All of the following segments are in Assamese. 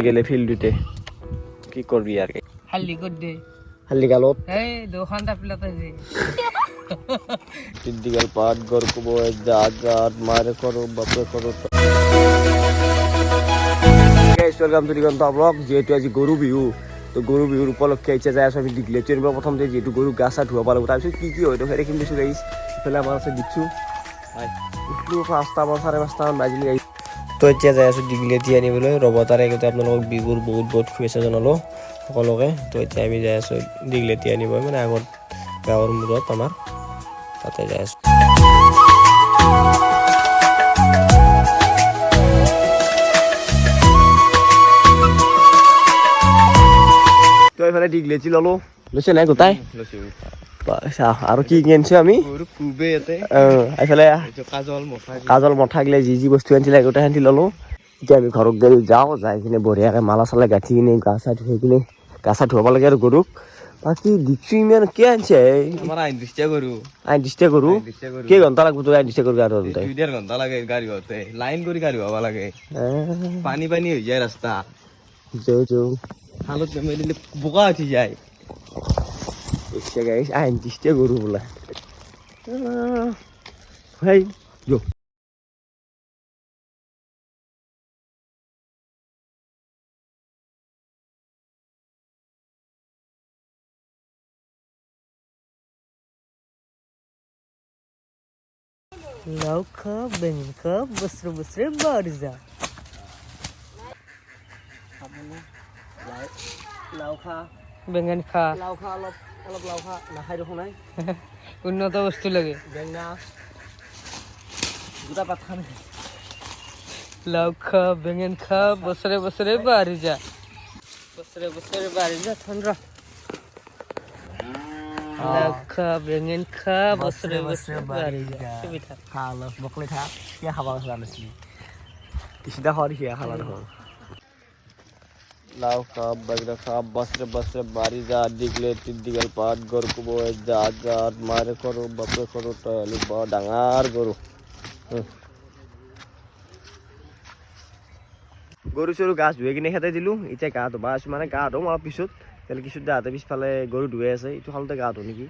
গেলে ফিল্ডতে কি করবি আর হাল্লি কর দে হাল্লি গালত এই দোকানটা পিলাতে যে সিদ্দিকাল পাট গর কুবো জাগাত মারে করো বাপরে করো guys welcome to Diganta blog যেহেতু আজি গরু বিহু তো গরু বিহুর উপলক্ষে ইচ্ছা যায় আমি দিগলে চেনব প্রথম যে যেহেতু গরু গাছা ধোয়া পারবো তাৰপিছত কি হয়তো সেই দেখিম দিছোঁ গাইছ ইফালে আমাৰ আছে দিকচু উঠলো 5টা 5:30 বাজিলে গাইছ তো এতিয়া যাই আছোঁ দিগলেটি আনিবলৈ ৰবতাৰে কিন্তু আপোনালোকক বিহুৰ বহুত শুভেচ্ছা জনালোঁ সকলোকে তো এতিয়া আমি যাই আছোঁ দিগলেটি আনিব মানে আগত গাঁৱৰ মূৰত আমাৰ তাতে যাই আছোঁ তো এইফালে দিগলেটি ল'লোঁ লৈছে নাই গোটাই আৰু কি কিনিছোঁ আমি এইফালে কাজল মঠা গিলে যি বস্তু আনিছিলে গোটেই আনি ল'লোঁ এতিয়া আমি ঘৰত গৈ যাওঁ যাই কিনে বঢ়িয়াকৈ মালা চালা গাঁঠি কিনে গা চা ধুই কিনে গা চা ধুৱাব লাগে আৰু গৰুক বাকী দিকচু ইমান কি আনিছে আইন দিষ্টিয়া গৰু কেই ঘণ্টা লাগব তোৰ আইন দিষ্টিয়া গৰু গা ধুৱাওঁতে 2.5 ঘণ্টা লাগে গাড়ী হওঁতে লাইন কৰি গাড়ী হব লাগে পানী হৈ যায় ৰাস্তা হালত বেমাৰ দিলে বোকা উঠি যায় আইন দিষ্টিয়া গৰু বোলা হেই যো লাউ খা বেঙেন খা বছরে বছরে বাড়ি যা লাও খা বেঙেন খা অলপ লাও খা নাখাই দেখোন নাই উন্নত বস্তু লাগে বেঙনা দুটা পাত খা লাউ খা বেঙেন খা বছরে বছরে বাড়ি যা বছরে বছরে বাড়ি যা ঠান্ডা লাউ খা বেঙেন খা বছরে বছরে বাড়ি যা সুবিধা খা অলপ বকলি খা কিয় খাব জানিছিলি কিছুটা খোৱা দেখি খালা দেখোন লাও খা বেঙনা খা বছৰে বছৰে বাড়ি যা দিগলে দীঘল পাত গৰু কুব জাগাত মাৰে কৰোঁ বাপৰে কৰোঁ তই বৰ ডাঙৰ গৰু গৰু চৰু গা ধুই কিনে খেদাই দিলোঁ এতিয়া গা ধুবা আছোঁ মানে গা ধুম অলপ পিছত তেল কিছু দাঁতে পিছফালে গৰু ধুৱাই আছে এইটো খালতে গা ধুওঁ নেকি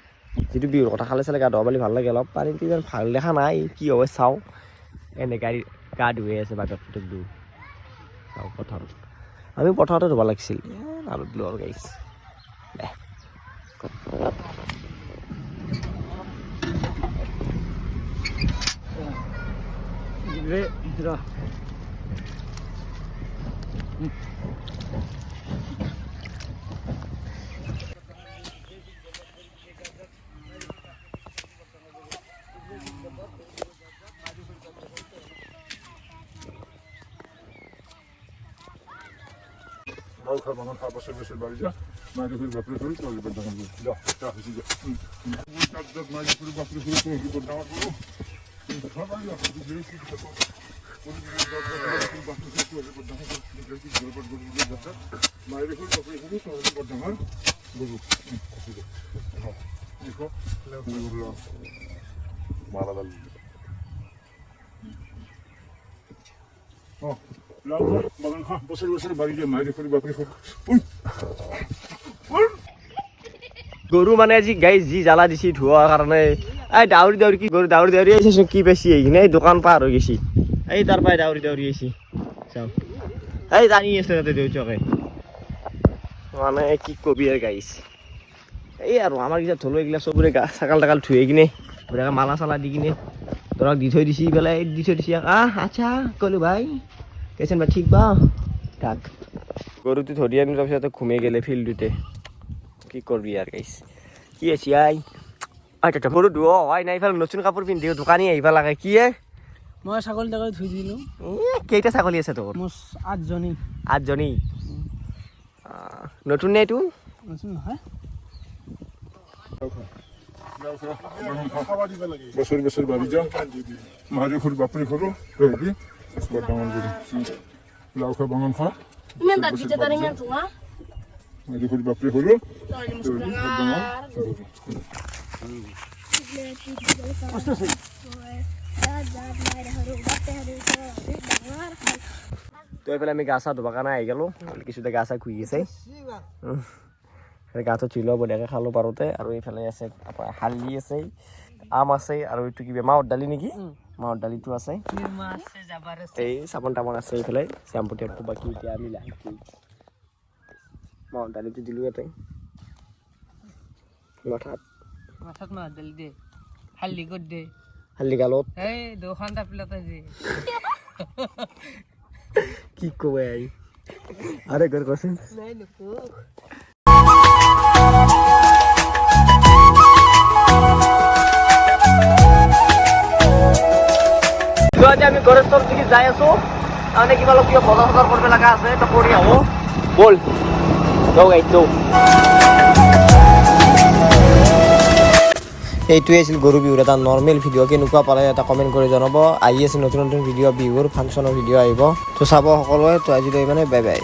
যিটো বিহুৰ কথা খালে চালে গা ধুৱা পালি ভাল লাগে অলপ পানীটো ইমান ভাল দেখা নাই কি হয় চাওঁ এনে গাড়ী গা ধুৱাই আছে বাটত ফুটত দিওঁ চাওঁ পথাৰত আমি পথাৰতে ধুব লাগিছিল আৰু দিলোঁ আৰু গাইছ লাউ খা বাঙন খা বছর বছর বাড়ি যা মাঝে করে বাপরে করে চলে বর্ধমান যা যা হয়েছি যা মাঝে করে বাপরে করে তুমি কি বর্ধমান করো সবাই মায়ের করে বাপরে করে চলে বর্ধমান গরু দেখো মালা দাল লাউ খা বাগান খা বছর বছর বাড়ি যা মায়ের করে বাপরে করে গৰু মানে আজি গাই যি জ্বালা দিছি ধোৱাৰ কাৰণে এই দাউৰি কি গৰু দাউৰি আহিছে কি বেছি আহি কিনে এই দোকান পাৰ হৈ গৈছি এই তাৰ পৰাই দাউৰি আহিছি চাওঁ এই টানি আছে তাতে দেউতাকে মানে কি কবি আৰু গাইছ এই আৰু আমাৰ কিটা থলো এইগিলা চবৰে গা ছাগাল টাগাল ধুই কিনে ধুনীয়াকৈ মালা চালা দি কিনে ধৰক দি থৈ দিছি পেলাই দি থৈ দিছি আচ্ছা ক'লো ভাই কেছেন বা ঠিক বা তাক গৰুটো ধৰি আনি তাৰপিছত ঘুমাই গেলে ফিল্ডতে কি করবি আর গাইস কি আছি আই আচ্ছা গরু ধুও হয় নাই ফেল নতুন কাপড় পিন্ধি দোকানী আহিবা লাগে কি মই ছাগলী তাগলী ধুই দিলোঁ কেইটা ছাগলী আছে তোর মোৰ 8জনী 8জনী নতুন নে এইটো নতুন নহয় বছর বছর বাড়ি যা মাঝে করে বাপরে করো বর্ধমান গরু লাউ খা বাঙন খা মাঝে করে বাপরে করো বর্ধমান তো এইফালে আমি গা চা ধুবৰ কাৰণে আহি গ'লোঁ কিছুতে গা চা ঘুৰি আছে গাটো চুই লওঁ বঢ়িয়াকৈ খালোঁ পাৰোঁতে আৰু এইফালে আছে আপোনাৰ হালধি আছে আম আছে আৰু এইটো কিবা মাহৰ দালি নেকি মাহৰ দালিটো আছে এই চাবোন তাবোন আছে এইফালে চেম্পু টেম্পু বাকী এতিয়া আমি লাহেকৈ মাহৰ দালিটো দিলোঁ ইয়াতে মাথাত মাহৰ দালি দে হালধি ক'ত দে হালধি গালত এই দুখন টাপিলতে দে কি ক'ব আৰে ঘৰ কচোন নাই নকো আজি আমি গণেশ চৌৰ দিকে যাই আছো তাৰমানে কিবা অলপ কিবা বজাৰ চজাৰ কৰিব লগা আছে তো কৰি আহোঁ ব'ল যাওঁ গাড়ীত এইটোৱে আছিল গৰু বিহুৰ এটা নৰ্মেল ভিডিঅ' কেনেকুৱা পালে এটা কমেণ্ট কৰি জনাব আহি আছে নতুন নতুন ভিডিঅ' বিহুৰ ফাংচনৰ ভিডিঅ' আহিব তো চাব সকলোৱে তো আজিলৈ মানে বাই বাই